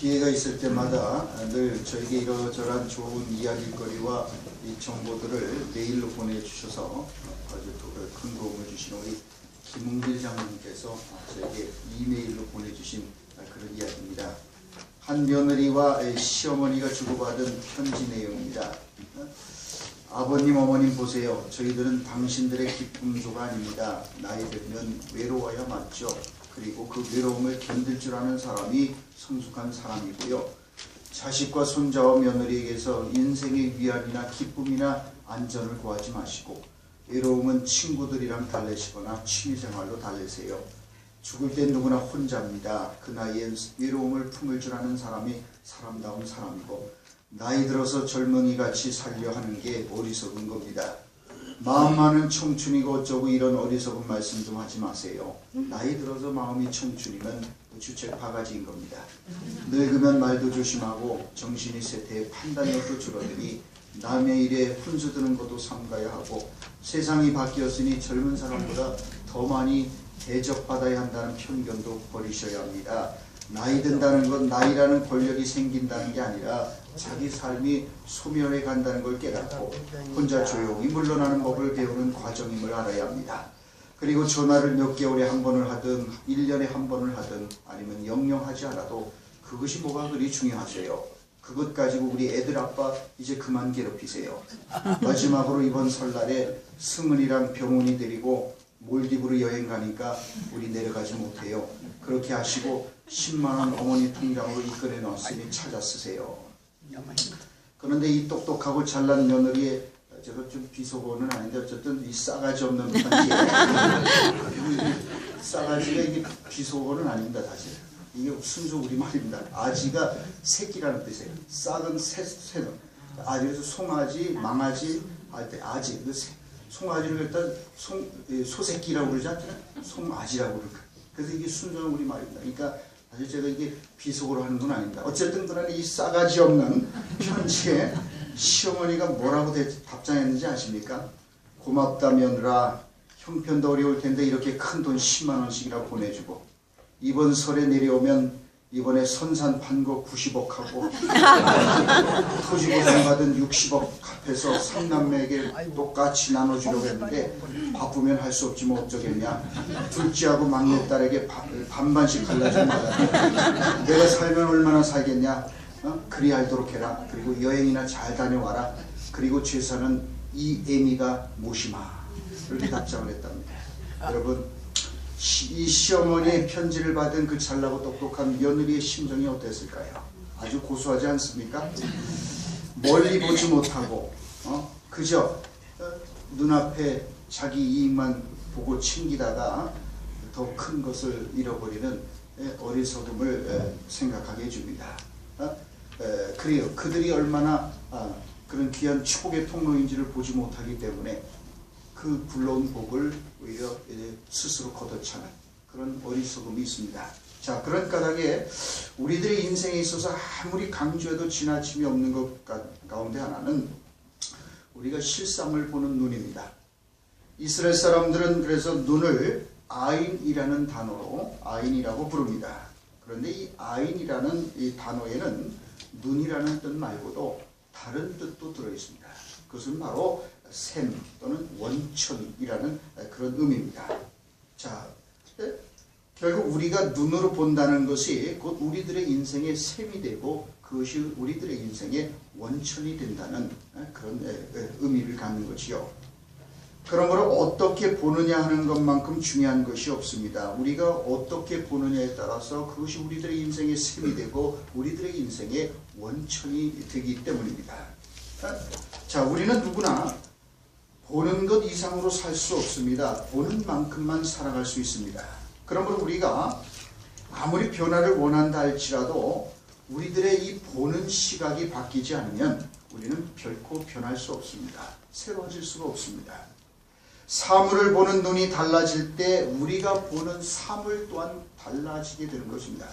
기회가 있을 때마다 늘 저에게 이러저러한 좋은 이야기거리와 이 정보들을 메일로 보내주셔서 아주 큰 도움을 주신 우리 김웅길 장로님께서 저에게 이메일로 보내주신 그런 이야기입니다. 한 며느리와 시어머니가 주고받은 편지 내용입니다. 아버님, 어머님 보세요. 저희들은 당신들의 기쁨조가 아닙니다. 나이 들면 외로워야 맞죠. 그리고 그 외로움을 견딜 줄 아는 사람이 성숙한 사람이고요. 자식과 손자와 며느리에게서 인생의 위안이나 기쁨이나 안전을 구하지 마시고 외로움은 친구들이랑 달래시거나 취미생활로 달래세요. 죽을 땐 누구나 혼자입니다. 그 나이엔 외로움을 품을 줄 아는 사람이 사람다운 사람이고 나이 들어서 젊은이같이 살려 하는 게 어리석은 겁니다. 마음 많은 청춘이고 어쩌고 이런 어리석은 말씀 좀 하지 마세요. 나이 들어서 마음이 청춘이면 주책 바가지인 겁니다. 늙으면 말도 조심하고 정신이 쇠퇴해 판단력도 줄어드니 남의 일에 훈수 드는 것도 삼가야 하고 세상이 바뀌었으니 젊은 사람보다 더 많이 대접받아야 한다는 편견도 버리셔야 합니다. 나이 든다는 건 나이라는 권력이 생긴다는 게 아니라 자기 삶이 소멸해 간다는 걸 깨닫고 혼자 조용히 물러나는 법을 배우는 과정임을 알아야 합니다. 그리고 전화를 몇 개월에 한 번을 하든 1년에 한 번을 하든 아니면 영영 하지 않아도 그것이 뭐가 그리 중요하세요. 그것 가지고 우리 애들 아빠 이제 그만 괴롭히세요. 마지막으로 이번 설날에 승은이랑 병훈이 데리고 몰디브로 여행 가니까 우리 내려가지 못해요. 그렇게 하시고 10만원 어머니 통장으로 입금해 놨으니 찾아 쓰세요. 그런데 이 똑똑하고 잘난 며느리의 제가 좀 비속어는 아닌데 어쨌든 이 싸가지 없는 편지에 싸가지가 이게 비속어는 아닙니다. 사실 이게 순수 우리말입니다. 아지가 새끼라는 뜻이에요. 싹은 새는 아지에서 송아지, 망아지 할 때 아지 송아지를 일단 소새끼라고 그러지 않잖아요. 송아지라고 그러니까. 그래서 이게 순수한 우리말입니다. 그러니까 사실 제가 이게 비속어로 하는 건 아닙니다. 어쨌든 그러나 이 싸가지 없는 편지에 시어머니가 뭐라고 답장했는지 아십니까? 고맙다 며느라. 형편도 어려울 텐데 이렇게 큰 돈 10만 원씩이나 보내주고 이번 설에 내려오면 이번에 선산 판 거 90억 하고 토지보상 받은 60억 합해서 3남매에게 똑같이 나눠주려고 했는데 바쁘면 할 수 없지 뭐 어쩌겠냐. 둘째하고 막내딸에게 반반씩 갈라주면 받아. 내가 살면 얼마나 살겠냐. 그리 알도록 해라. 그리고 여행이나 잘 다녀와라. 그리고 제사는 이 애미가 모시마. 이렇게 답장을 했답니다. 여러분 이 시어머니의 편지를 받은 그 잘나고 똑똑한 며느리의 심정이 어땠을까요? 아주 고소하지 않습니까? 멀리 보지 못하고 그저 눈앞에 자기 이익만 보고 챙기다가 더 큰 것을 잃어버리는 어리석음을 생각하게 해줍니다. 그래요. 그들이 얼마나 그런 귀한 축복의 통로인지를 보지 못하기 때문에 그 불러온 복을 오히려 스스로 걷어차는 그런 어리석음이 있습니다. 자, 그런 까닭에 우리들의 인생에 있어서 아무리 강조해도 지나침이 없는 것 가운데 하나는 우리가 실상을 보는 눈입니다. 이스라엘 사람들은 그래서 눈을 아인이라는 단어로 아인이라고 부릅니다. 그런데 이 아인이라는 이 단어에는 눈이라는 뜻 말고도 다른 뜻도 들어있습니다. 그것은 바로 샘 또는 원천이라는 그런 의미입니다. 자, 결국 우리가 눈으로 본다는 것이 곧 우리들의 인생의 샘이 되고 그것이 우리들의 인생의 원천이 된다는 그런 의미를 갖는 것이요. 그러므로 어떻게 보느냐 하는 것만큼 중요한 것이 없습니다. 우리가 어떻게 보느냐에 따라서 그것이 우리들의 인생의 샘이 되고 우리들의 인생의 원천이 되기 때문입니다. 자, 우리는 누구나 보는 것 이상으로 살 수 없습니다. 보는 만큼만 살아갈 수 있습니다. 그러므로 우리가 아무리 변화를 원한다 할지라도 우리들의 이 보는 시각이 바뀌지 않으면 우리는 결코 변할 수 없습니다. 새로워질 수가 없습니다. 사물을 보는 눈이 달라질 때 우리가 보는 사물 또한 달라지게 되는 것입니다.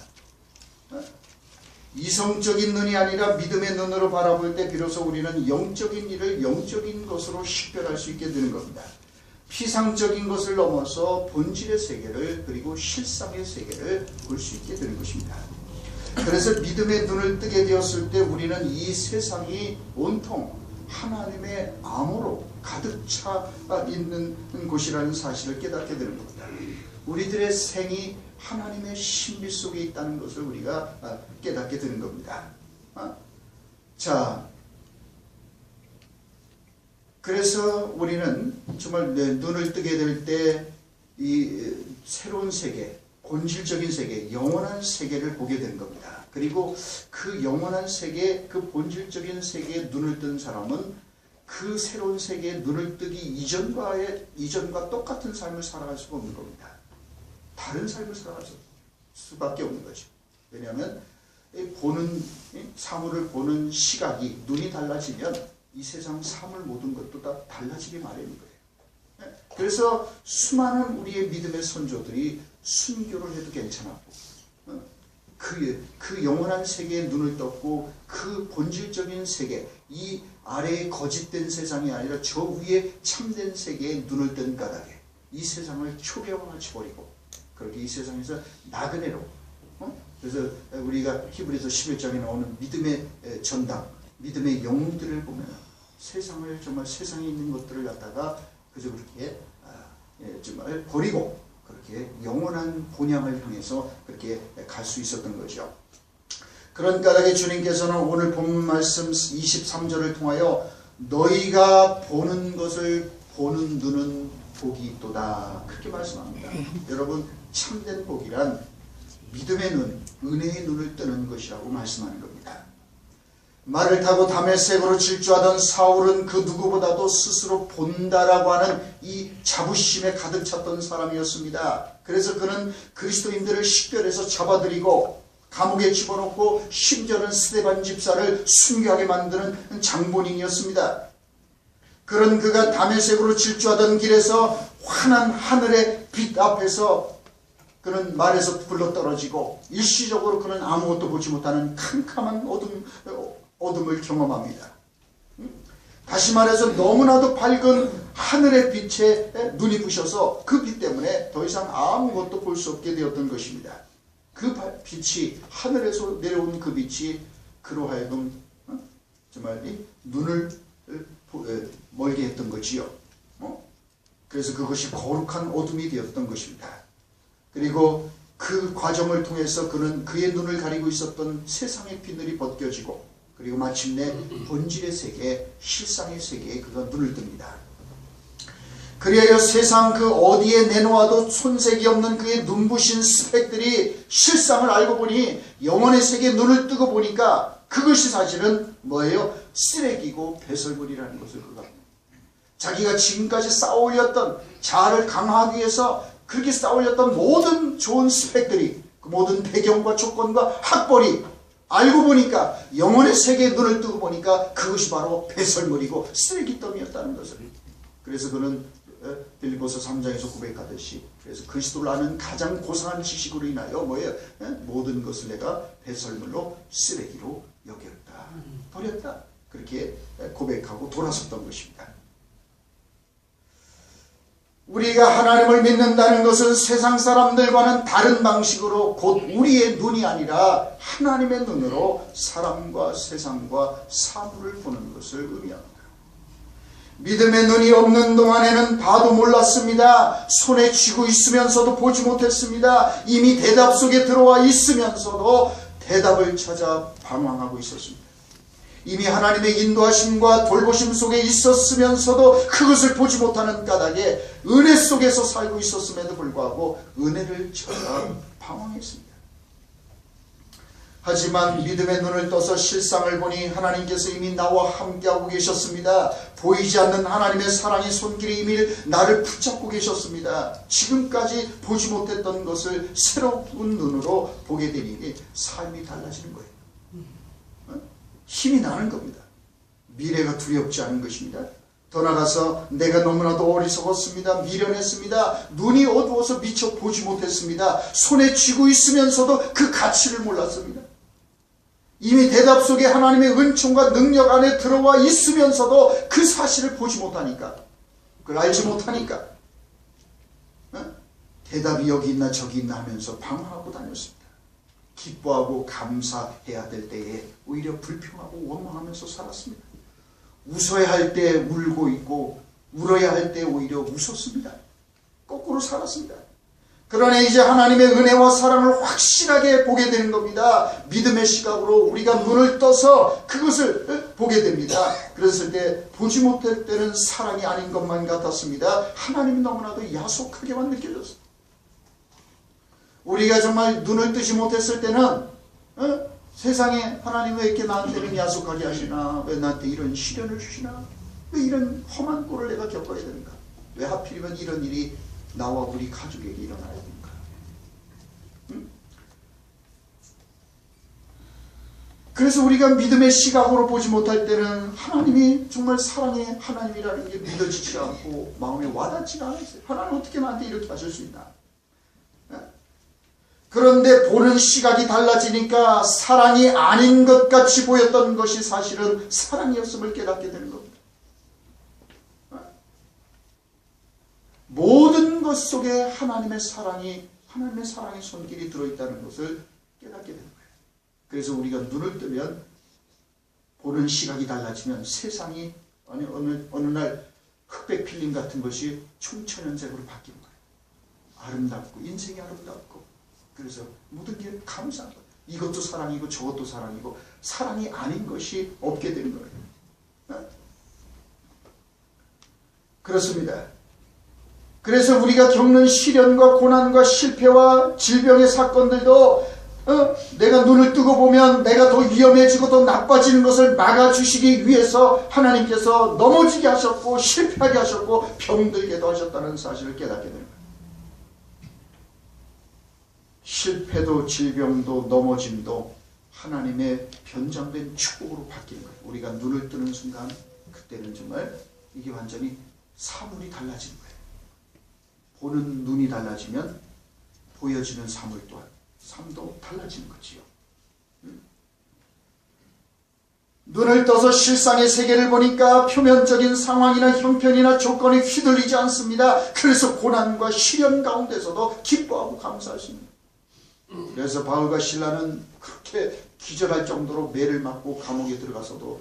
이성적인 눈이 아니라 믿음의 눈으로 바라볼 때 비로소 우리는 영적인 일을 영적인 것으로 식별할 수 있게 되는 겁니다. 피상적인 것을 넘어서 본질의 세계를 그리고 실상의 세계를 볼 수 있게 되는 것입니다. 그래서 믿음의 눈을 뜨게 되었을 때 우리는 이 세상이 온통 하나님의 암으로 가득 차 있는 곳이라는 사실을 깨닫게 되는 겁니다. 우리들의 생이 하나님의 신비 속에 있다는 것을 우리가 깨닫게 되는 겁니다. 자, 그래서 우리는 정말 눈을 뜨게 될 때 이 새로운 세계, 본질적인 세계, 영원한 세계를 보게 되는 겁니다. 그리고 그 영원한 세계, 그 본질적인 세계에 눈을 뜬 사람은 그 새로운 세계에 눈을 뜨기 이전과 똑같은 삶을 살아갈 수가 없는 겁니다. 다른 삶을 살아갈 수밖에 없는 거죠. 왜냐하면 사물을 보는 시각이, 눈이 달라지면 이 세상 사물 모든 것도 다 달라지게 마련인 거예요. 그래서 수많은 우리의 믿음의 선조들이 순교를 해도 괜찮았고, 그 영원한 세계에 눈을 떴고, 그 본질적인 세계, 이 아래에 거짓된 세상이 아니라 저 위에 참된 세계에 눈을 뜬 까닭에 이 세상을 초래화치 버리고, 그렇게 이 세상에서 나그네로, 그래서 우리가 히브리서 11장에 나오는 믿음의 전당, 믿음의 영웅들을 보면 세상을, 정말 세상에 있는 것들을 갖다가 그저 그렇게 정말 버리고 그렇게 영원한 본향을 향해서 그렇게 갈 수 있었던 거죠. 그런 까닭에 주님께서는 오늘 본문 말씀 23절을 통하여 너희가 보는 것을 보는 눈은 복이 있도다, 그렇게 말씀합니다. 여러분, 참된 복이란 믿음의 눈, 은혜의 눈을 뜨는 것이라고 말씀하는 겁니다. 말을 타고 다메섹으로 질주하던 사울은 그 누구보다도 스스로 본다라고 하는 이 자부심에 가득 찼던 사람이었습니다. 그래서 그는 그리스도인들을 식별해서 잡아들이고 감옥에 집어넣고 심지어는 스데반 집사를 순교하게 만드는 장본인이었습니다. 그런 그가 다메섹으로 질주하던 길에서 환한 하늘의 빛 앞에서 그는 말에서 굴러떨어지고 일시적으로 그는 아무것도 보지 못하는 캄캄한 어둠을 경험합니다. 다시 말해서 너무나도 밝은 하늘의 빛에 눈이 부셔서 그 빛 때문에 더 이상 아무것도 볼 수 없게 되었던 것입니다. 그 빛이, 하늘에서 내려온 그 빛이 그로 하여금 정말 눈을 멀게 했던 거지요. 그래서 그것이 거룩한 어둠이 되었던 것입니다. 그리고 그 과정을 통해서 그는 그의 눈을 가리고 있었던 세상의 비늘이 벗겨지고, 그리고 마침내 본질의 세계, 실상의 세계에 그가 눈을 뜹니다. 그리하여 세상 그 어디에 내놓아도 손색이 없는 그의 눈부신 스펙들이 실상을 알고 보니, 영혼의 세계에 눈을 뜨고 보니까 그것이 사실은 뭐예요? 쓰레기고 배설물이라는 것을 그가, 자기가 지금까지 쌓아올렸던, 자아를 강화하기 위해서 그렇게 쌓아올렸던 모든 좋은 스펙들이, 그 모든 배경과 조건과 학벌이, 알고 보니까, 영혼의 세계에 눈을 뜨고 보니까 그것이 바로 배설물이고 쓰레기더미였다는 것을. 그래서 그는 빌립보서 3장에서 고백하듯이, 그래서 그리스도를 아는 가장 고상한 지식으로 인하여 뭐예요? 모든 것을 내가 배설물로, 쓰레기로 여겼다, 버렸다, 그렇게 고백하고 돌아섰던 것입니다. 우리가 하나님을 믿는다는 것은 세상 사람들과는 다른 방식으로, 곧 우리의 눈이 아니라 하나님의 눈으로 사람과 세상과 사물을 보는 것을 의미합니다. 믿음의 눈이 없는 동안에는 봐도 몰랐습니다. 손에 쥐고 있으면서도 보지 못했습니다. 이미 대답 속에 들어와 있으면서도 대답을 찾아 방황하고 있었습니다. 이미 하나님의 인도하심과 돌보심 속에 있었으면서도 그것을 보지 못하는 까닭에 은혜 속에서 살고 있었음에도 불구하고 은혜를 찾아 방황했습니다. 하지만 믿음의 눈을 떠서 실상을 보니 하나님께서 이미 나와 함께하고 계셨습니다. 보이지 않는 하나님의 사랑의 손길이 이미 나를 붙잡고 계셨습니다. 지금까지 보지 못했던 것을 새로운 눈으로 보게 되니 삶이 달라지는 거예요. 힘이 나는 겁니다. 미래가 두렵지 않은 것입니다. 더 나아가서 내가 너무나도 어리석었습니다. 미련했습니다. 눈이 어두워서 미처 보지 못했습니다. 손에 쥐고 있으면서도 그 가치를 몰랐습니다. 이미 대답 속에 하나님의 은총과 능력 안에 들어와 있으면서도 그 사실을 보지 못하니까, 그걸 알지 못하니까 대답이 여기 있나 저기 있나 하면서 방황하고 다녔습니다. 기뻐하고 감사해야 될 때에 오히려 불평하고 원망하면서 살았습니다. 웃어야 할 때 울고 있고 울어야 할 때 오히려 웃었습니다. 거꾸로 살았습니다. 그러나 이제 하나님의 은혜와 사랑을 확실하게 보게 되는 겁니다. 믿음의 시각으로 우리가 눈을 떠서 그것을 보게 됩니다. 그랬을 때 보지 못할 때는 사랑이 아닌 것만 같았습니다. 하나님이 너무나도 야속하게만 느껴졌어요. 우리가 정말 눈을 뜨지 못했을 때는 세상에 하나님 왜 이렇게 나한테는 야속하게 하시나, 왜 나한테 이런 시련을 주시나, 왜 이런 험한 꼴을 내가 겪어야 되는가, 왜 하필이면 이런 일이 나와 우리 가족에게 일어나야 되는가. 그래서 우리가 믿음의 시각으로 보지 못할 때는 하나님이 정말 사랑의 하나님이라는 게 믿어지지 않고 마음에 와닿지가 않았어요. 하나님 어떻게 나한테 이렇게 하실 수 있나. 그런데 보는 시각이 달라지니까 사랑이 아닌 것 같이 보였던 것이 사실은 사랑이었음을 깨닫게 되는 겁니다. 모든 것 속에 하나님의 사랑의 손길이 들어있다는 것을 깨닫게 되는 거예요. 그래서 우리가 눈을 뜨면 보는 시각이 달라지면 세상이 어느 날 흑백 필름 같은 것이 총천연색으로 바뀌는 거예요. 아름답고 인생이 아름답고, 그래서 모든 게 감사한 거예요. 이것도 사랑이고 저것도 사랑이고 사랑이 아닌 것이 없게 되는 거예요. 그렇습니다. 그래서 우리가 겪는 시련과 고난과 실패와 질병의 사건들도 내가 눈을 뜨고 보면 내가 더 위험해지고 더 나빠지는 것을 막아주시기 위해서 하나님께서 넘어지게 하셨고 실패하게 하셨고 병들게도 하셨다는 사실을 깨닫게 되는 거예요. 실패도 질병도 넘어짐도 하나님의 변장된 축복으로 바뀌는 거예요. 우리가 눈을 뜨는 순간 그때는 정말 이게 완전히 사물이 달라지는 거예요. 보는 눈이 달라지면 보여지는 사물 또한 삶도 달라지는 거지요. 눈을 떠서 실상의 세계를 보니까 표면적인 상황이나 형편이나 조건에 휘둘리지 않습니다. 그래서 고난과 시련 가운데서도 기뻐하고 감사할 수 있습니다. 그래서 바울과 실라는 그렇게 기절할 정도로 매를 맞고 감옥에 들어가서도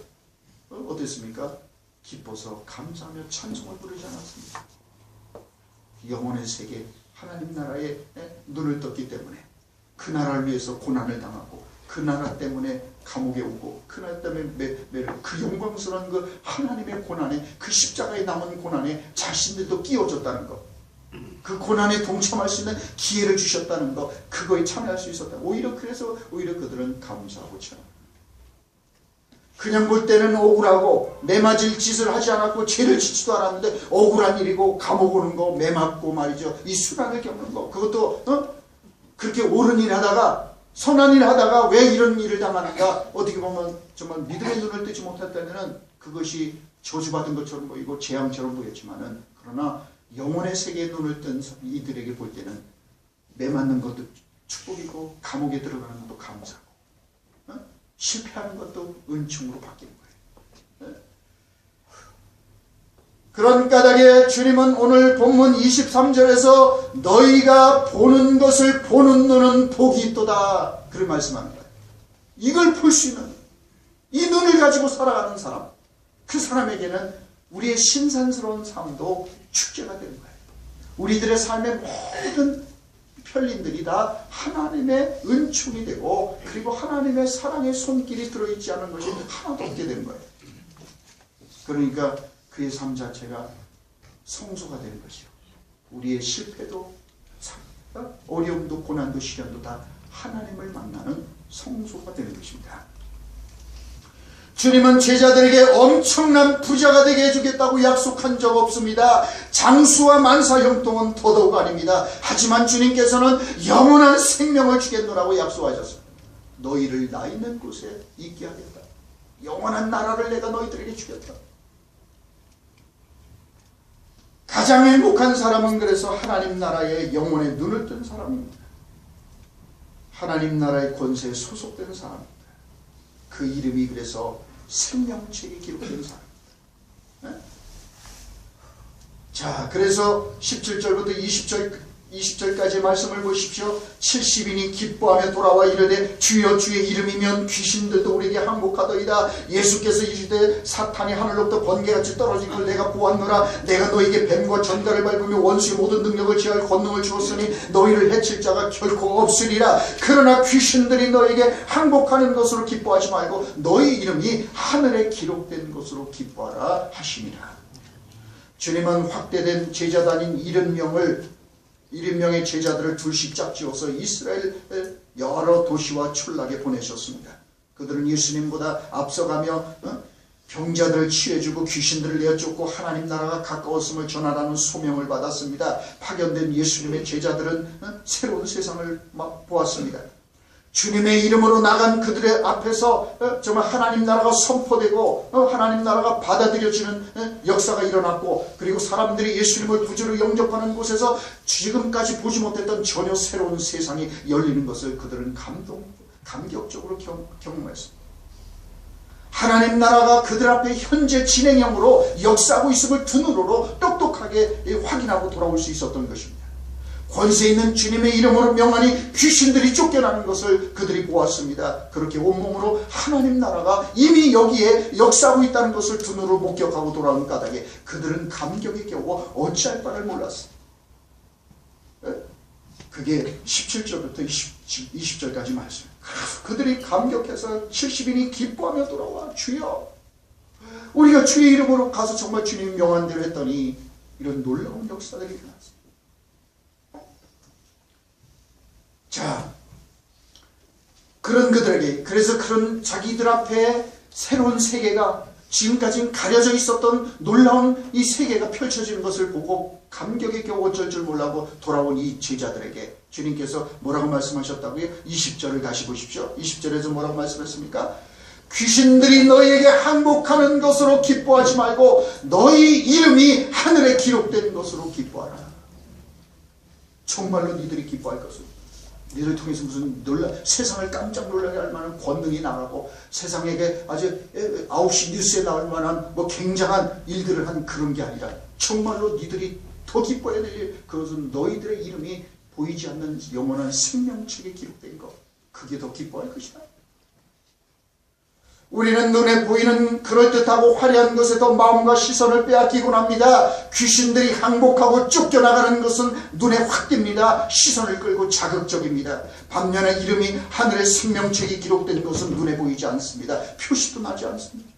어땠습니까? 기뻐서 감사하며 찬송을 부르지 않았습니다. 영혼의 세계 하나님 나라에 눈을 떴기 때문에 그 나라를 위해서 고난을 당하고 그 나라 때문에 감옥에 오고 그 나라 때문에 그 영광스러운 그 하나님의 고난에, 그 십자가에 남은 고난에 자신들도 끼워줬다는 것, 그 고난에 동참할 수 있는 기회를 주셨다는 것, 그거에 참여할 수 있었다. 그래서 오히려 그들은 감사하고 찬양. 그냥 볼 때는 억울하고 매맞을 짓을 하지 않았고 죄를 짓지도 않았는데 억울한 일이고 감옥 오는 거, 매 맞고 말이죠. 이 수난을 겪는 거, 그것도 그렇게 옳은 일 하다가 선한 일 하다가 왜 이런 일을 당하는가. 어떻게 보면 정말 믿음의 눈을 뜨지 못할 때는 그것이 저주받은 것처럼 보이고 재앙처럼 보였지만은, 그러나 영혼의 세계에 눈을 뜬 이들에게 볼 때는 매 맞는 것도 축복이고 감옥에 들어가는 것도 감사고 실패하는 것도 은총으로 바뀌는 거예요. 그런 까닭에 주님은 오늘 본문 23절에서 너희가 보는 것을 보는 눈은 복이 있도다, 그를 말씀합니다. 이걸 볼 수 있는 이 눈을 가지고 살아가는 사람, 그 사람에게는 우리의 신선스러운 삶도 축제가 되는 거예요. 우리들의 삶의 모든 편린들이 다 하나님의 은총이 되고, 그리고 하나님의 사랑의 손길이 들어있지 않은 것이 하나도 없게 되는 거예요. 그러니까 그의 삶 자체가 성소가 되는 것이요. 우리의 실패도 어려움도 고난도 시련도 다 하나님을 만나는 성소가 되는 것입니다. 주님은 제자들에게 엄청난 부자가 되게 해주겠다고 약속한 적 없습니다. 장수와 만사 형통은 더더욱 아닙니다. 하지만 주님께서는 영원한 생명을 주겠노라고 약속하셨습니다. 너희를 나 있는 곳에 있게 하겠다. 영원한 나라를 내가 너희들에게 주겠다. 가장 행복한 사람은 그래서 하나님 나라의 영혼에 눈을 뜬 사람입니다. 하나님 나라의 권세에 소속된 사람입니다. 그 이름이 그래서 생명책에 기록된 사람. 자, 그래서 17절부터 20절까지 말씀을 보십시오. 70인이 기뻐하며 돌아와 이르되 주여 주의 이름이면 귀신들도 우리에게 항복하더이다. 예수께서 이르시되 사탄이 하늘로부터 번개같이 떨어진 걸 내가 보았노라. 내가 너에게 뱀과 전갈을 밟으며 원수의 모든 능력을 제할 권능을 주었으니 너희를 해칠 자가 결코 없으리라. 그러나 귀신들이 너에게 항복하는 것으로 기뻐하지 말고 너희 이름이 하늘에 기록된 것으로 기뻐하라 하시니라. 주님은 확대된 제자단인 70명의 제자들을 둘씩 짝지어서 이스라엘 여러 도시와 촌락에 보내셨습니다. 그들은 예수님보다 앞서가며 병자들을 치유해주고 귀신들을 내어쫓고 하나님 나라가 가까웠음을 전하라는 소명을 받았습니다. 파견된 예수님의 제자들은 새로운 세상을 보았습니다. 주님의 이름으로 나간 그들의 앞에서 정말 하나님 나라가 선포되고 하나님 나라가 받아들여지는 역사가 일어났고, 그리고 사람들이 예수님을 구주로 영접하는 곳에서 지금까지 보지 못했던 전혀 새로운 세상이 열리는 것을 그들은 감격적으로 경험했습니다. 하나님 나라가 그들 앞에 현재 진행형으로 역사하고 있음을 두 눈으로 똑똑하게 확인하고 돌아올 수 있었던 것입니다. 권세 있는 주님의 이름으로 명하니 귀신들이 쫓겨나는 것을 그들이 보았습니다. 그렇게 온몸으로 하나님 나라가 이미 여기에 역사하고 있다는 것을 두 눈으로 목격하고 돌아오는 까닭에 그들은 감격에 겨워 어찌할 바를 몰랐습니다. 그게 17절부터 20절까지 말씀. 그들이 감격해서 70인이 기뻐하며 돌아와 주여 우리가 주의 이름으로 가서 정말 주님 명한 대로 했더니 이런 놀라운 역사들이 일어났습니다. 자, 그런 그들에게, 그래서 그런 자기들 앞에 새로운 세계가, 지금까지는 가려져 있었던 놀라운 이 세계가 펼쳐지는 것을 보고 감격에 겨워 어쩔 줄 몰라고 돌아온 이 제자들에게 주님께서 뭐라고 말씀하셨다고요? 20절을 다시 보십시오. 20절에서 뭐라고 말씀했습니까? 귀신들이 너희에게 항복하는 것으로 기뻐하지 말고 너희 이름이 하늘에 기록된 것으로 기뻐하라. 정말로 니들이 기뻐할 것을, 니들 통해서 무슨 세상을 깜짝 놀라게 할 만한 권능이 나가고 세상에게 아주 9시 뉴스에 나올 만한 굉장한 일들을 한 그런 게 아니라 정말로 니들이 더 기뻐해야 될 일, 그것은 너희들의 이름이 보이지 않는 영원한 생명책에 기록된 것, 그게 더 기뻐할 것이다. 우리는 눈에 보이는 그럴듯하고 화려한 것에 더 마음과 시선을 빼앗기곤 합니다. 귀신들이 항복하고 쫓겨나가는 것은 눈에 확 띕니다. 시선을 끌고 자극적입니다. 반면에 이름이 하늘의 생명책이 기록된 것은 눈에 보이지 않습니다. 표시도 나지 않습니다.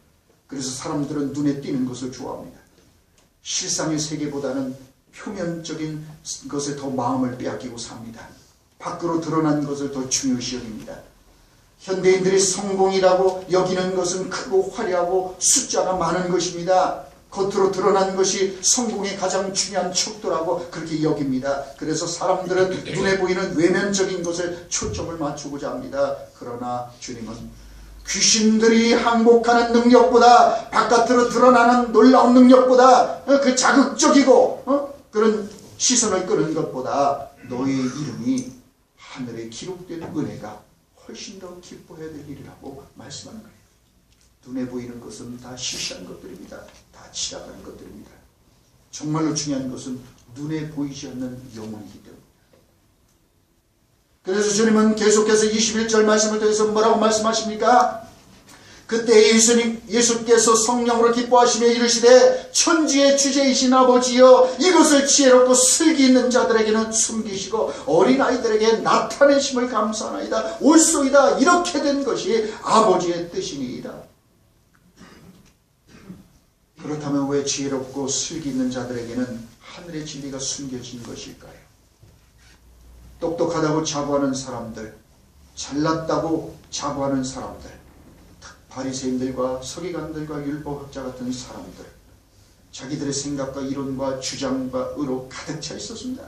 그래서 사람들은 눈에 띄는 것을 좋아합니다. 실상의 세계보다는 표면적인 것에 더 마음을 빼앗기고 삽니다. 밖으로 드러난 것을 더 중요시 여깁니다. 현대인들이 성공이라고 여기는 것은 크고 화려하고 숫자가 많은 것입니다. 겉으로 드러난 것이 성공의 가장 중요한 척도라고 그렇게 여깁니다. 그래서 사람들은 눈에 보이는 외면적인 것에 초점을 맞추고자 합니다. 그러나 주님은 귀신들이 항복하는 능력보다, 바깥으로 드러나는 놀라운 능력보다, 그 자극적이고 그런 시선을 끄는 것보다 너의 이름이 하늘에 기록된 은혜가 훨씬 더 기뻐해야 될 일이라고 말씀하는 거예요. 눈에 보이는 것은 다 시시한 것들입니다. 다 지나가는 것들입니다. 정말로 중요한 것은 눈에 보이지 않는 영혼이기 때문입니다. 그래서 주님은 계속해서 21절 말씀을 통해서 뭐라고 말씀하십니까? 그때 예수께서 성령으로 기뻐하시며 이르시되 천지의 주제이신 아버지여 이것을 지혜롭고 슬기 있는 자들에게는 숨기시고 어린아이들에게 나타내심을 감사하나이다. 옳소이다. 이렇게 된 것이 아버지의 뜻이니이다. 그렇다면 왜 지혜롭고 슬기 있는 자들에게는 하늘의 진리가 숨겨진 것일까요? 똑똑하다고 자부하는 사람들, 잘났다고 자부하는 사람들, 바리새인들과 서기관들과 율법학자 같은 사람들, 자기들의 생각과 이론과 주장과 의로 가득 차 있었습니다.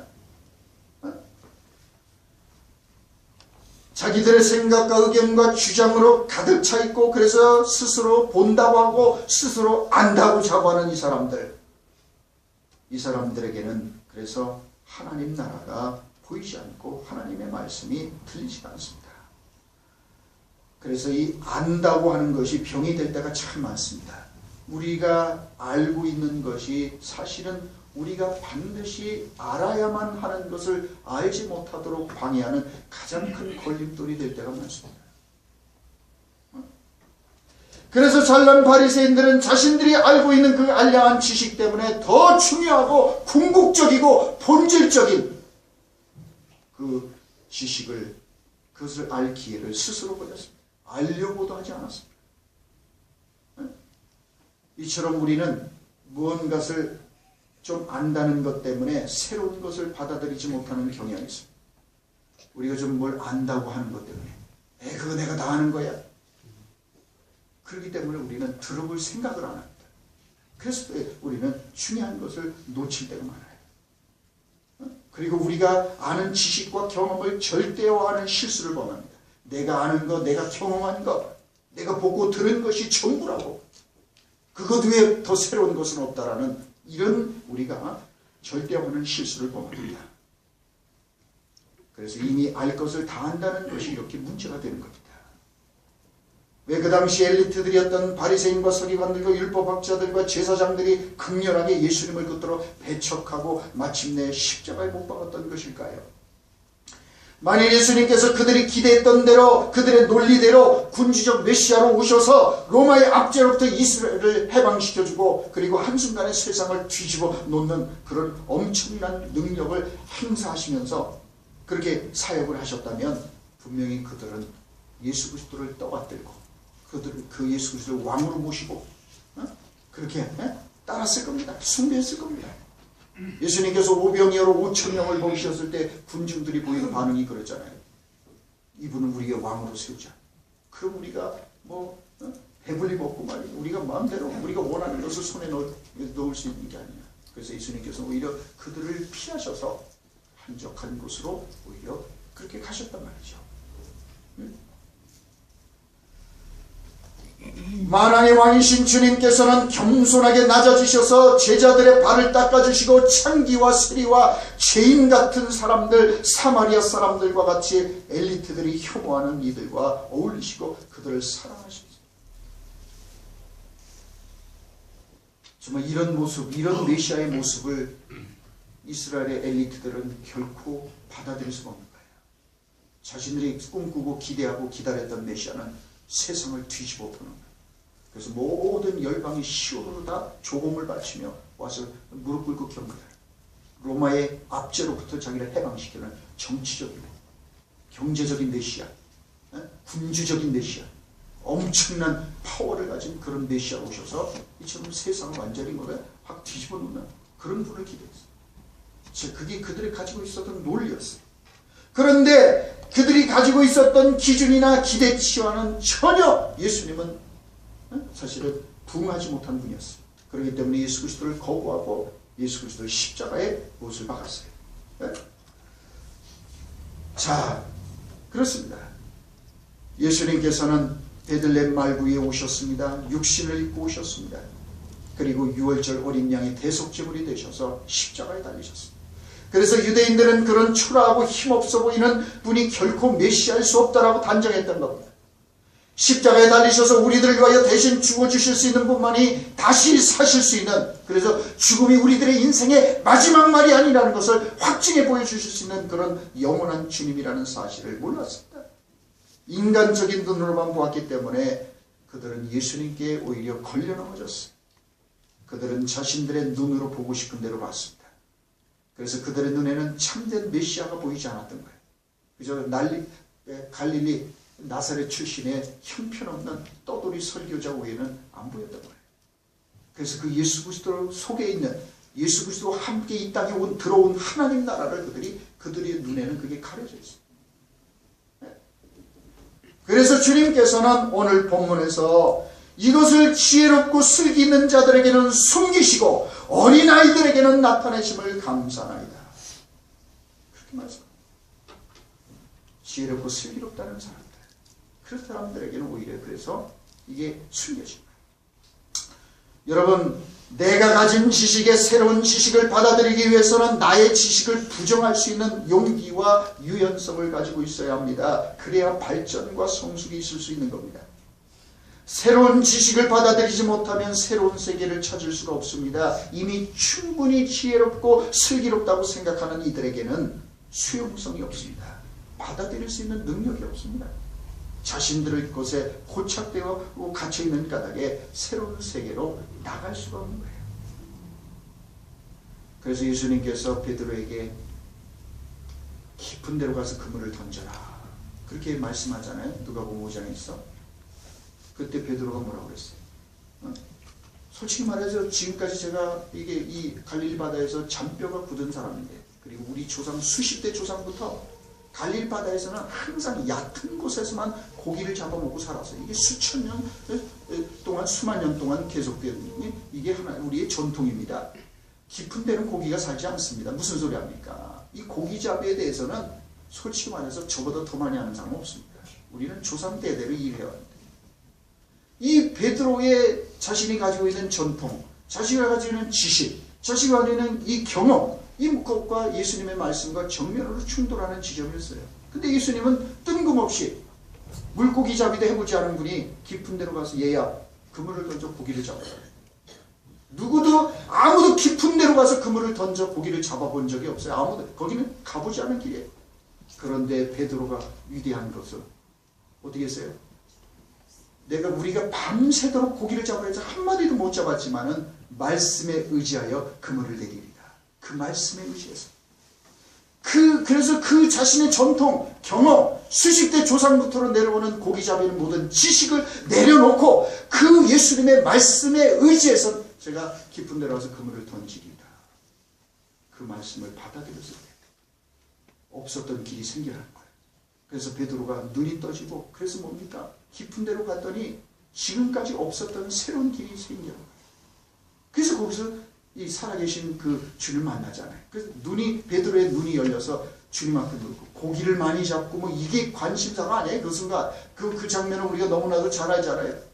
자기들의 생각과 의견과 주장으로 가득 차 있고, 그래서 스스로 본다고 하고 스스로 안다고 자부하는 이 사람들에게는 그래서 하나님 나라가 보이지 않고 하나님의 말씀이 들리지 않습니다. 그래서 이 안다고 하는 것이 병이 될 때가 참 많습니다. 우리가 알고 있는 것이 사실은 우리가 반드시 알아야만 하는 것을 알지 못하도록 방해하는 가장 큰 걸림돌이 될 때가 많습니다. 그래서 잘난 바리새인들은 자신들이 알고 있는 그 알량한 지식 때문에 더 중요하고 궁극적이고 본질적인 그 지식을, 그것을 알 기회를 스스로 버렸습니다. 알려고도 하지 않았습니다. 이처럼 우리는 무언가를 좀 안다는 것 때문에 새로운 것을 받아들이지 못하는 경향이 있습니다. 우리가 좀 뭘 안다고 하는 것 때문에 그거 내가 다 아는 거야. 그렇기 때문에 우리는 들어볼 생각을 안 합니다. 그래서 우리는 중요한 것을 놓칠 때가 많아요. 그리고 우리가 아는 지식과 경험을 절대화하는 실수를 범합니다. 내가 아는 것, 내가 경험한 것, 내가 보고 들은 것이 전부라고, 그것 외에 더 새로운 것은 없다라는 이런 우리가 절대화하는 실수를 범합니다. 그래서 이미 알 것을 다 안다는 것이 이렇게 문제가 되는 겁니다. 왜 그 당시 엘리트들이었던 바리새인과 서기관들과 율법학자들과 제사장들이 극렬하게 예수님을 붙들어 배척하고 마침내 십자가에 못 박았던 것일까요? 만일 예수님께서 그들이 기대했던 대로, 그들의 논리대로 군주적 메시아로 오셔서 로마의 압제로부터 이스라엘을 해방시켜주고 그리고 한순간에 세상을 뒤집어 놓는 그런 엄청난 능력을 행사하시면서 그렇게 사역을 하셨다면 분명히 그들은 예수 그리스도를 떠받들고 그 예수 그리스도를 왕으로 모시고 그렇게 따랐을 겁니다. 숭배했을 겁니다. 예수님께서 오병이어로 5,000명을 먹이셨을 때 군중들이 보이는 반응이 그랬잖아요. 이분은 우리가 왕으로 세우자. 그럼 우리가 뭐 배불리 먹고 말이야. 우리가 마음대로 우리가 원하는 것을 손에 넣을 수 있는 게 아니야. 그래서 예수님께서 오히려 그들을 피하셔서 한적한 곳으로 오히려 그렇게 가셨단 말이죠. 만왕의 왕이신 주님께서는 겸손하게 낮아지셔서 제자들의 발을 닦아주시고 창기와 세리와 죄인 같은 사람들, 사마리아 사람들과 같이 엘리트들이 혐오하는 이들과 어울리시고 그들을 사랑하십니다. 정말 이런 모습, 이런 메시아의 모습을 이스라엘의 엘리트들은 결코 받아들일 수가 없는 거예요. 자신들이 꿈꾸고 기대하고 기다렸던 메시아는 세상을 뒤집어 엎는 거예요. 그래서 모든 열방이 시온으로 다 조공을 바치며 와서 무릎 꿇고 경배해요. 로마의 압제로부터 자기를 해방시키는 정치적이고 경제적인 메시아, 군주적인 메시아, 엄청난 파워를 가진 그런 메시아가 오셔서 이처럼 세상을 완전히 확 뒤집어 놓는 그런 분을 기대했어요. 그게 그들이 가지고 있었던 논리였어요. 그런데 그들이 가지고 있었던 기준이나 기대치와는 전혀 예수님은 사실은 부응하지 못한 분이었어요. 그렇기 때문에 예수 그리스도를 거부하고 예수 그리스도를 십자가에 못을 박았어요. 자, 그렇습니다. 예수님께서는 베들레헴 말구에 오셨습니다. 육신을 입고 오셨습니다. 그리고 유월절 어린 양의 대속제물이 되셔서 십자가에 달리셨습니다. 그래서 유대인들은 그런 초라하고 힘없어 보이는 분이 결코 메시아일 수 없다라고 단정했던 겁니다. 십자가에 달리셔서 우리들을 위하여 대신 죽어주실 수 있는 분만이 다시 사실 수 있는, 그래서 죽음이 우리들의 인생의 마지막 말이 아니라는 것을 확증해 보여주실 수 있는 그런 영원한 주님이라는 사실을 몰랐습니다. 인간적인 눈으로만 보았기 때문에 그들은 예수님께 오히려 걸려 넘어졌어요. 그들은 자신들의 눈으로 보고 싶은 대로 봤습니다. 그래서 그들의 눈에는 참된 메시아가 보이지 않았던 거예요. 그저 갈릴리 나사렛 출신의 형편없는 떠돌이 설교자 외에는 안 보였던 거예요. 그래서 그 예수 그리스도 속에 있는 예수 그리스도와 함께 이 땅에 들어온 하나님 나라를 그들의 눈에는 그게 가려져 있어요. 그래서 주님께서는 오늘 본문에서 이것을 지혜롭고 슬기 있는 자들에게는 숨기시고 어린아이들에게는 나타내심을 감사하나이다. 그렇게 말씀합니다. 지혜롭고 슬기롭다는 사람들, 그 사람들에게는 오히려 그래서 이게 숨겨진 거예요. 여러분, 내가 가진 지식의 새로운 지식을 받아들이기 위해서는 나의 지식을 부정할 수 있는 용기와 유연성을 가지고 있어야 합니다. 그래야 발전과 성숙이 있을 수 있는 겁니다. 새로운 지식을 받아들이지 못하면 새로운 세계를 찾을 수가 없습니다. 이미 충분히 지혜롭고 슬기롭다고 생각하는 이들에게는 수용성이 없습니다. 받아들일 수 있는 능력이 없습니다. 자신들의 것에 고착되어 갇혀있는 까닭에 새로운 세계로 나갈 수가 없는 거예요. 그래서 예수님께서 베드로에게 깊은 데로 가서 그물을 던져라, 그렇게 말씀하잖아요. 누가복음 5장에 있어. 그때 베드로가 뭐라고 그랬어요? 솔직히 말해서 지금까지 제가 이 갈릴리 바다에서 잔뼈가 굳은 사람인데, 그리고 우리 조상 수십 대 조상부터 갈릴리 바다에서는 항상 얕은 곳에서만 고기를 잡아먹고 살았어요. 이게 수천 년 동안, 수만 년 동안 계속된, 이게 하나 우리의 전통입니다. 깊은 데는 고기가 살지 않습니다. 무슨 소리 합니까? 이 고기잡이에 대해서는 솔직히 말해서 저보다 더 많이 아는 사람은 없습니다. 우리는 조상 대대로 일해왔는데, 이 베드로의 자신이 가지고 있는 전통, 자신이 가지고 있는 지식, 자신이 가지고 있는 이 경험, 이 것과 예수님의 말씀과 정면으로 충돌하는 지점이었어요. 근데 예수님은 뜬금없이 물고기 잡이도 해보지 않은 분이 깊은 데로 가서 얘야 그물을 던져 고기를 잡아라. 아무도 깊은 데로 가서 그물을 던져 고기를 잡아본 적이 없어요. 아무도. 거기는 가보지 않은 길이에요. 그런데 베드로가 위대한 것은 어떻게 했어요? 우리가 밤새도록 고기를 잡아야 해서 한 마리도 못 잡았지만은 말씀에 의지하여 그물을 내리리라. 그 말씀에 의지해서. 그래서 그 자신의 전통, 경험, 수십 대 조상부터로 내려오는 고기잡이는 모든 지식을 내려놓고 그 예수님의 말씀에 의지해서 제가 깊은 데로 가서 그물을 던지리라. 그 말씀을 받아들였을 때 없었던 길이 생겨나는 거예요. 그래서 베드로가 눈이 떠지고, 그래서 뭡니까? 깊은 데로 갔더니 지금까지 없었던 새로운 길이 생겨나는 거예요. 그래서 거기서 이 살아계신 그 주를 만나잖아요. 그래서 베드로의 눈이 열려서 주님 앞에 누르고 고기를 많이 잡고 뭐 이게 관심사가 아니에요. 그 순간 그 장면을 우리가 너무나도 잘 알잖아요.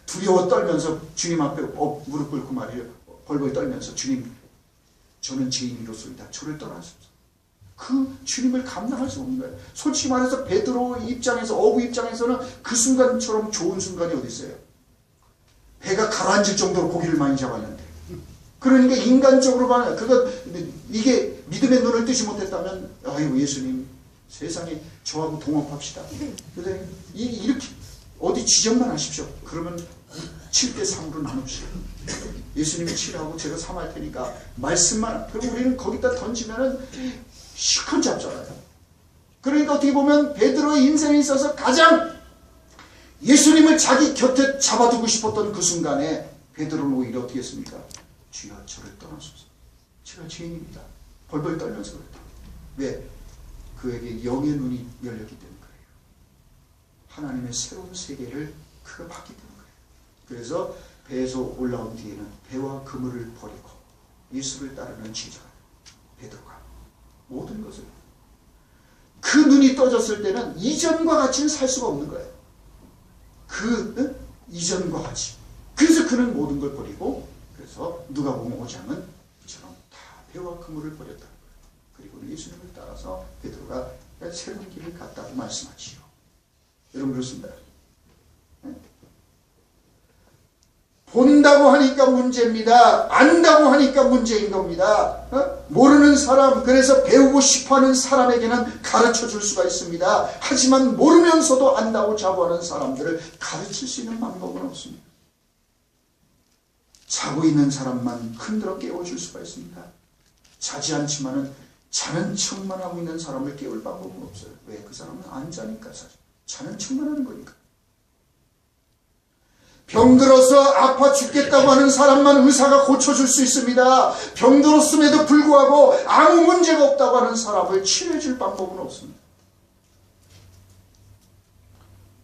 두려워 떨면서 주님 앞에 무릎 꿇고 말이에요. 벌벌 떨면서 주님, 저는 죄인이로소이다. 저를 떠나소서. 그 주님을 감당할 수 없는 거예요. 솔직히 말해서 베드로 입장에서, 어부 입장에서는 그 순간처럼 좋은 순간이 어디 있어요? 배가 가라앉을 정도로 고기를 많이 잡았는데. 그러니까 인간적으로 봐요. 이게 믿음의 눈을 뜨지 못했다면, 아이고 예수님 세상에 저하고 동업합시다. 그런데 이렇게 어디 지정만 하십시오. 그러면 7대3으로 나눕시다. 예수님이 7하고 제가 3할 테니까 말씀만. 그럼 우리는 거기다 던지면은 실컷 잡잖아요. 그러니까 어떻게 보면 베드로의 인생에 있어서 가장 예수님을 자기 곁에 잡아두고 싶었던 그 순간에 베드로는 오히려 어떻게 했습니까? 주여 저를 떠나소서. 제가 죄인입니다. 벌벌 떨면서 그랬다. 왜? 그에게 영의 눈이 열렸기 때문에 그래요. 하나님의 새로운 세계를 그가 봤기 때문에 그래요. 그래서 배에서 올라온 뒤에는 배와 그물을 버리고 예수를 따르는 제자 베드로가 모든 것을, 그 눈이 떠졌을 때는 이전과 같이는 살 수가 없는 거예요. 이전과 같이. 그래서 그는 모든 걸 버리고, 그래서 누가복음 5장은 이처럼 다 배와 그물을 버렸다는 거예요. 그리고 예수님을 따라서 베드로가 새로운 길을 갔다고 말씀하지요. 여러분 그렇습니다. 본다고 하니까 문제입니다. 안다고 하니까 문제인 겁니다. 모르는 사람, 그래서 배우고 싶어하는 사람에게는 가르쳐 줄 수가 있습니다. 하지만 모르면서도 안다고 자부하는 사람들을 가르칠 수 있는 방법은 없습니다. 자고 있는 사람만 흔들어 깨워줄 수가 있습니다. 자지 않지만은 자는 척만 하고 있는 사람을 깨울 방법은 없어요. 왜? 그 사람은 안 자니까 사실. 자는 척만 하는 거니까. 병들어서 아파 죽겠다고 하는 사람만 의사가 고쳐줄 수 있습니다. 병들었음에도 불구하고 아무 문제가 없다고 하는 사람을 치료해줄 방법은 없습니다.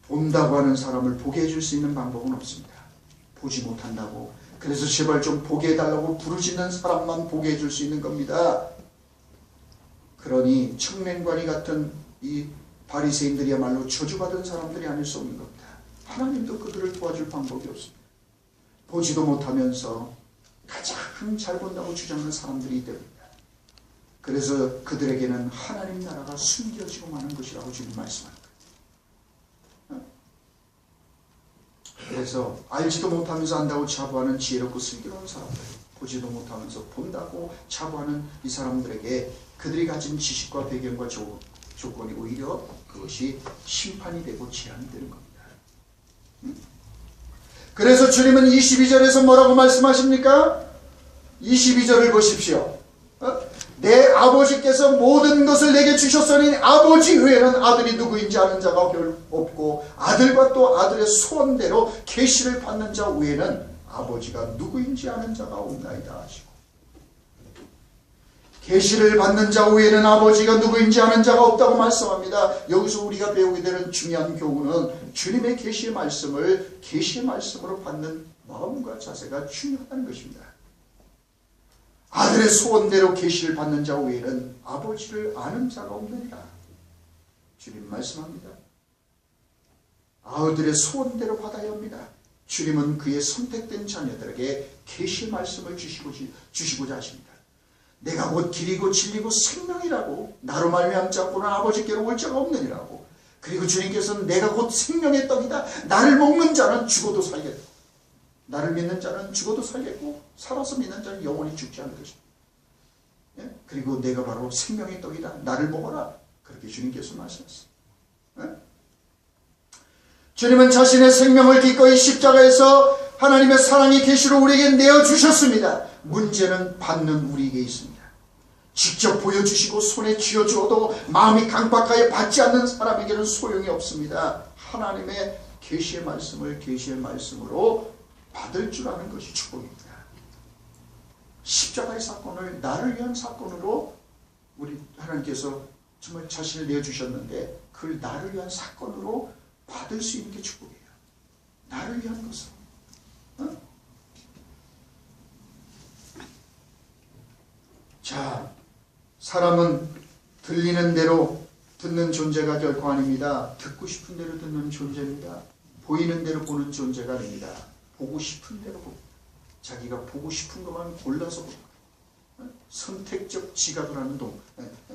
본다고 하는 사람을 보게 해줄 수 있는 방법은 없습니다. 보지 못한다고, 그래서 제발 좀 보게 해달라고 부르짖는 사람만 보게 해줄 수 있는 겁니다. 그러니 청맹관이 같은 이 바리새인들이야말로 저주받은 사람들이 아닐 수 없는 겁니다. 하나님도 그들을 도와줄 방법이 없습니다. 보지도 못하면서 가장 잘 본다고 주장하는 사람들이 됩니다. 그래서 그들에게는 하나님 나라가 숨겨지고 마는 것이라고 주님 말씀합니다. 그래서 알지도 못하면서 안다고 자부하는 지혜롭고 슬기로운 사람들, 보지도 못하면서 본다고 자부하는 이 사람들에게 그들이 가진 지식과 배경과 조건이 오히려 그것이 심판이 되고 재앙이 되는 겁니다. 그래서 주님은 22절에서 뭐라고 말씀하십니까? 22절을 보십시오. 내 아버지께서 모든 것을 내게 주셨으니 아버지 외에는 아들이 누구인지 아는 자가 별 없고 아들과 또 아들의 소원대로 계시를 받는 자 외에는 아버지가 누구인지 아는 자가 없나이다 하시고, 계시를 받는 자 외에는 아버지가 누구인지 아는 자가 없다고 말씀합니다. 여기서 우리가 배우게 되는 중요한 교훈은 주님의 계시의 말씀을 계시의 말씀으로 받는 마음과 자세가 중요하다는 것입니다. 아들의 소원대로 계시를 받는 자 외에는 아버지를 아는 자가 없느니라. 주님 말씀합니다. 아들의 소원대로 받아야 합니다. 주님은 그의 선택된 자녀들에게 계시의 말씀을 주시고자 하십니다. 내가 곧 길이고 진리고 생명이라고, 나로 말미암지 않고는 아버지께로 올 자가 없느니라고. 그리고 주님께서는 내가 곧 생명의 떡이다. 나를 먹는 자는 죽어도 살겠다. 나를 믿는 자는 죽어도 살겠고 살아서 믿는 자는 영원히 죽지 않을 것이다. 예? 그리고 내가 바로 생명의 떡이다. 나를 먹어라. 그렇게 주님께서 말씀하셨어요. 예? 주님은 자신의 생명을 기꺼이 십자가에서 하나님의 사랑의 계시로 우리에게 내어주셨습니다. 문제는 받는 우리에게 있습니다. 직접 보여주시고 손에 쥐어주어도 마음이 강박하여 받지 않는 사람에게는 소용이 없습니다. 하나님의 계시의 말씀을 계시의 말씀으로 받을 줄 아는 것이 축복입니다. 십자가의 사건을 나를 위한 사건으로 우리 하나님께서 정말 자신을 내어주셨는데 그걸 나를 위한 사건으로 받을 수 있는 게 축복이에요. 나를 위한 것을. 자, 사람은 들리는 대로 듣는 존재가 결코 아닙니다. 듣고 싶은 대로 듣는 존재입니다. 보이는 대로 보는 존재가 아닙니다. 보고 싶은 대로 봅니다. 자기가 보고 싶은 것만 골라서 봅니다. 선택적 지각을 하는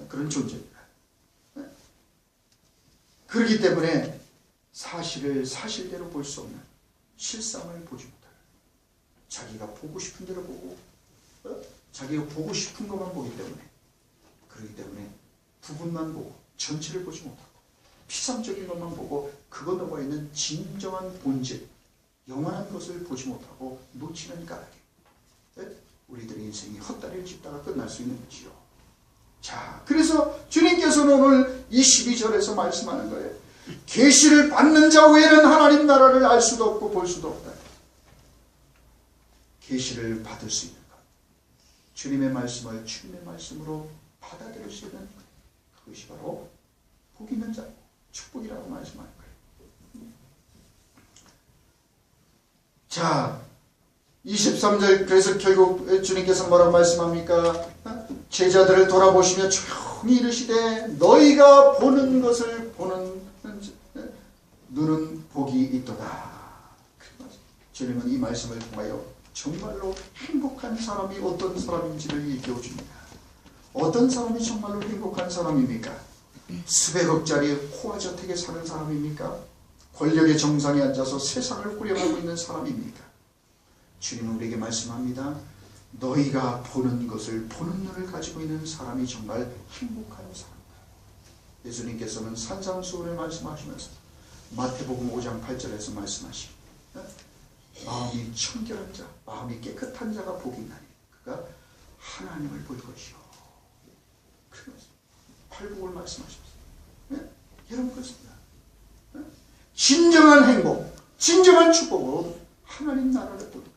그런 존재입니다. 그렇기 때문에 사실을 사실대로 볼 수 없는, 실상을 보지 못하는, 자기가 보고 싶은 대로 보고 자기가 보고 싶은 것만 보기 때문에, 그렇기 때문에 부분만 보고 전체를 보지 못하고 피상적인 것만 보고 그거 넘어 있는 진정한 본질, 영원한 것을 보지 못하고 놓치는 까닭에 우리들의 인생이 헛다리를 짚다가 끝날 수 있는 거지요. 자, 그래서 주님께서는 오늘 22절에서 말씀하는 거예요. 계시를 받는 자 외에는 하나님 나라를 알 수도 없고 볼 수도 없다. 계시를 받을 수 있는 것, 주님의 말씀을 주님의 말씀으로 받아들일 수 있는 그것이 바로 복 있는 자, 축복이라고 말씀하는 거예요. 자, 23절, 그래서 결국 주님께서 뭐라고 말씀합니까? 제자들을 돌아보시며 조용히 이르시되 너희가 보는 것을 보는 눈은 복이 있도다. 주님은 이 말씀을 통하여 정말로 행복한 사람이 어떤 사람인지를 일깨워줍니다. 어떤 사람이 정말로 행복한 사람입니까? 수백억짜리 호화저택에 사는 사람입니까? 권력의 정상에 앉아서 세상을 후려하고 있는 사람입니까? 주님은 우리에게 말씀합니다. 너희가 보는 것을 보는 눈을 가지고 있는 사람이 정말 행복한 사람이다. 예수님께서는 산상수훈을 말씀하시면서 마태복음 5장 8절에서 말씀하십니다. 마음이 청결한 자, 마음이 깨끗한 자가 복이 있나니 그가 하나님을 볼 것이요. 그러면서 팔복을 말씀하셨어요. 네? 여러분 그렇습니다. 네? 진정한 행복, 진정한 축복은 하나님 나라를 보는 거예요.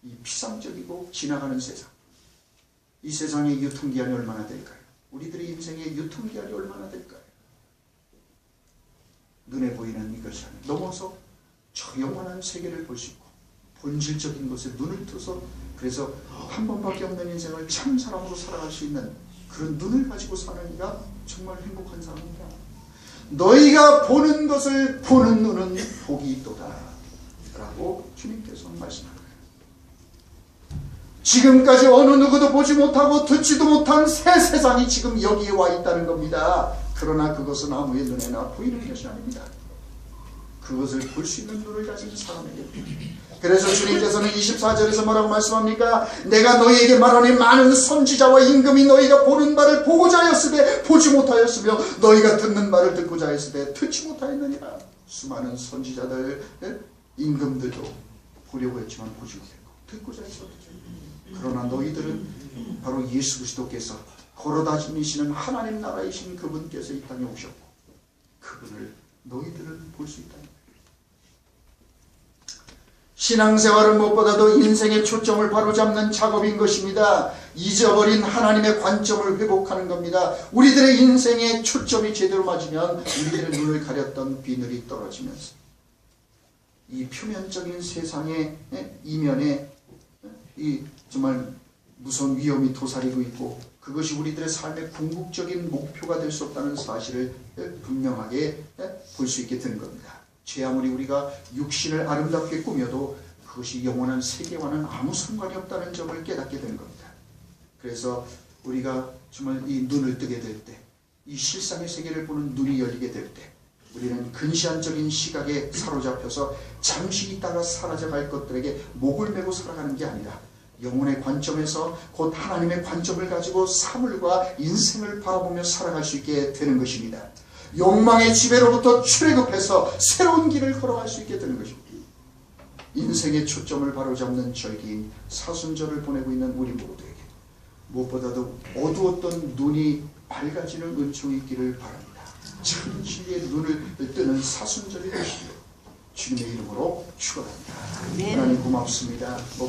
이 피상적이고 지나가는 세상, 이 세상의 유통기한이 얼마나 될까요? 우리들의 인생의 유통기한이 얼마나 될까요? 눈에 보이는 이것을 넘어서 저 영원한 세계를 볼 수 있고 본질적인 것에 눈을 떠서 그래서 한 번밖에 없는 인생을 참 사람으로 살아갈 수 있는 그런 눈을 가지고 사는 이가 정말 행복한 사람이다. 너희가 보는 것을 보는 눈은 복이 있도다 라고 주님께서 말씀합니다. 지금까지 어느 누구도 보지 못하고 듣지도 못한 새 세상이 지금 여기에 와 있다는 겁니다. 그러나 그것은 아무의 눈에나 보이는 것이 아닙니다. 그것을 볼 수 있는 눈을 가진 사람에게. 그래서 주님께서는 24절에서 뭐라고 말씀합니까? 내가 너희에게 말하니 많은 선지자와 임금이 너희가 보는 바를 보고자 하였으되 보지 못하였으며 너희가 듣는 바를 듣고자 하였으되 듣지 못하였느니라. 수많은 선지자들, 임금들도 보려고 했지만 보지 못했고 듣고자 했었죠. 그러나 너희들은 바로 예수 그리스도께서 걸어다니시는 하나님 나라이신 그분께서 이 땅에 오셨고 그분을 너희들은 볼 수 있다. 신앙생활은 무엇보다도 인생의 초점을 바로잡는 작업인 것입니다. 잊어버린 하나님의 관점을 회복하는 겁니다. 우리들의 인생의 초점이 제대로 맞으면 우리들의 눈을 가렸던 비늘이 떨어지면서 이 표면적인 세상의 이면에 이 정말 무서운 위험이 도사리고 있고 그것이 우리들의 삶의 궁극적인 목표가 될 수 없다는 사실을 분명하게 볼 수 있게 되는 겁니다. 죄 아무리 우리가 육신을 아름답게 꾸며도 그것이 영원한 세계와는 아무 상관이 없다는 점을 깨닫게 되는 겁니다. 그래서 우리가 정말 이 눈을 뜨게 될 때, 이 실상의 세계를 보는 눈이 열리게 될 때 우리는 근시안적인 시각에 사로잡혀서 잠시 있다가 사라져갈 것들에게 목을 메고 살아가는 게 아니라 영혼의 관점에서 곧 하나님의 관점을 가지고 사물과 인생을 바라보며 살아갈 수 있게 되는 것입니다. 욕망의 지배로부터 출애굽해서 새로운 길을 걸어갈 수 있게 되는 것입니다. 인생의 초점을 바로잡는 절기인 사순절을 보내고 있는 우리 모두에게 무엇보다도 어두웠던 눈이 밝아지는 은총이 있기를 바랍니다. 참 진리의 눈을 뜨는 사순절이 되시기를 주님의 이름으로 축원합니다. 하나님 고맙습니다.